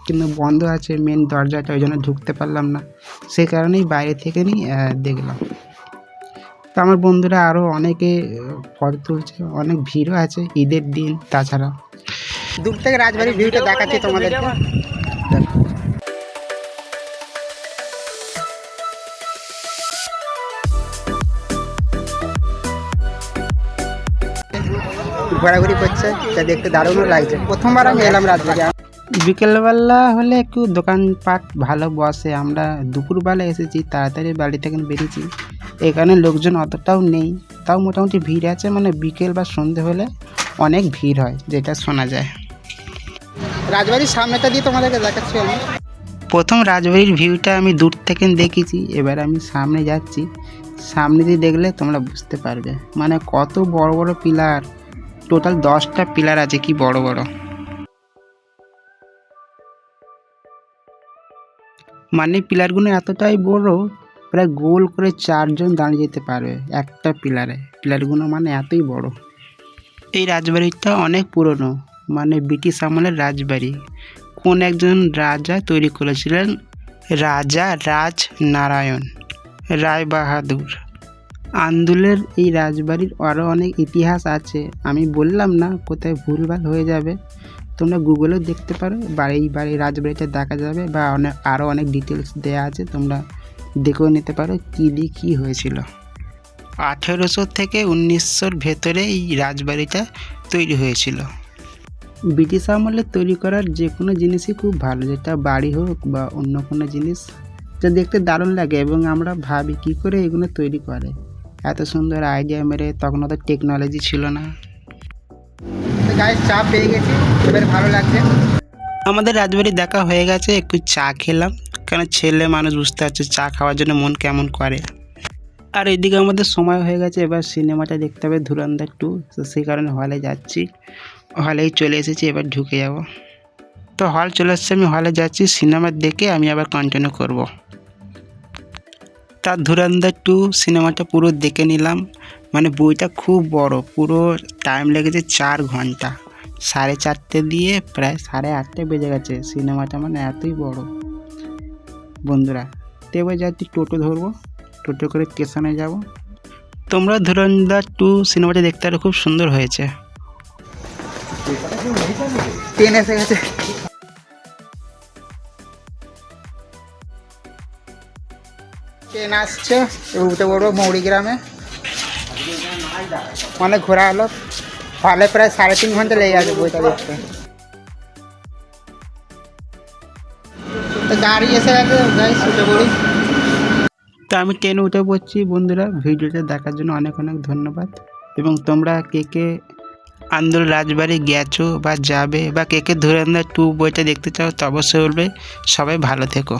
কিন্তু বন্ধ আছে মেন দরজাটা, ওই জন্য ঢুকতে পারলাম না, সেই কারণেই বাইরে থেকে দেখলাম। তো আমার বন্ধুরা আরও অনেকে ফটো তুলছে, অনেক ভিড়ও আছে ঈদের দিন। তাছাড়া দূর থেকে রাজবাড়ির ভিউটা দেখাচ্ছি তোমাদেরকে। ঘোরাঘুরি করছে, তা দেখতে দারুণও লাগছে। প্রথমবার আমি এলাম রাজবাড়ি। বিকেলবেলা হলে একটু দোকানপাট ভালো বসে। আমরা দুপুরবেলা এসেছি, তাড়াতাড়ি বাড়ি থেকে বেরিয়েছি, এখানে লোকজন অতটাও নেই, তাও মোটামুটি ভিড় আছে। মানে বিকেল বা সন্ধে হলে অনেক ভিড় হয়, যেটা শোনা যায়। রাজবাড়ির সামনেটা দিয়ে তোমাদেরকে দেখাচ্ছি আমি। প্রথম রাজবাড়ির ভিউটা আমি দূর থেকে দেখেছি, এবার আমি সামনে যাচ্ছি। সামনে দিয়ে দেখলে তোমরা বুঝতে পারবে মানে কত বড় বড় পিলার। টোটাল 10টা পিলার আছে, কি বড় বড়। মানে পিলারগুলো এতটাই বড়, প্রায় গোল করে 4 জন দাঁড়িয়ে যেতে পারবে একটা পিলারে। পিলারগুলো মানে এতই বড়। এই রাজবাড়িটা অনেক পুরনো, মানে ব্রিটিশ আমলের রাজবাড়ি। কোন একজন রাজা তৈরি করেছিলেন, রাজা রাজনারায়ণ রায় বাহাদুর। আন্দুলের এই রাজবাড়ির আরও অনেক ইতিহাস আছে, আমি বললাম না, কোথায় ভুলভাল হয়ে যাবে। তোমরা গুগলেও দেখতে পারো, বাড়ি রাজবাড়িটা দেখা যাবে, বা আরও অনেক ডিটেলস দেওয়া আছে, তোমরা দেখেও নিতে পারো কী হয়েছিল। 1800 থেকে 1900-র ভেতরে এই রাজবাড়িটা তৈরি হয়েছিল। ব্রিটিশ আমলে তৈরি করার যে কোনো জিনিসই খুব ভালো, যেটা বাড়ি হোক বা অন্য কোনো জিনিস, যা দেখতে দারুণ লাগে। এবং আমরা ভাবি কী করে এগুলো তৈরি করে, এত সুন্দর আইডিয়া মেরে। তখন অত টেকনোলজি ছিল না। গায়ে চা পেয়ে গেছি, এবার ভালো লাগছে। আমাদের রাজবাড়ি দেখা হয়ে গেছে, একটু চা খেলাম, কারণ ছেলে মানুষ বুঝতে পারছে চা খাওয়ার জন্য মন কেমন করে। আর এদিকে আমাদের সময় হয়ে গেছে, এবার সিনেমাটা দেখতে হবে ধুরন্ধর 2, তো সেই কারণে হলে যাচ্ছি। হলেই চলে এসেছি, এবার ঢুকে যাব। তো হল চলে এসছে, আমি হলে যাচ্ছি, সিনেমা দেখে আমি আবার কন্টিনিউ করব। তার ধুরন্ধর 2 সিনেমাটা পুরো দেখে নিলাম। মানে বইটা খুব বড়, পুরো টাইম লেগেছে 4 ঘন্টা। 4:30 দিয়ে প্রায় 8:30 বেজে গেছে সিনেমাটা, মানে এতই বড় বন্ধুরা। তো এবার যাচ্ছি টোটো ধরবো, টোটো করে স্টেশনে যাব। তোমরা ধুরন্ধর 2 সিনেমাটা দেখতে আরো খুব সুন্দর হয়েছে। ট্রেন এসে গেছে, ট্রেন আসছে, উঠে পড়বো মৌরিগ্রামে। অনেক ঘোরা হলো, হলে প্রায় 3.5 ঘন্টা লেগে গেছে বইটা দেখতে। তো গাড়ি এসে গেছে, উঠে পড়ি। তো আমি ট্রেনে উঠে পড়ছি বন্ধুরা। ভিডিওটা দেখার জন্য অনেক অনেক ধন্যবাদ। এবং তোমরা কে কে আন্দুল রাজবাড়ি গেছো বা যাবে, বা কে কে ধুরন্ধর 2 বইটা দেখতে চাও, তো অবশ্যই বলবে। সবাই ভালো থেকো।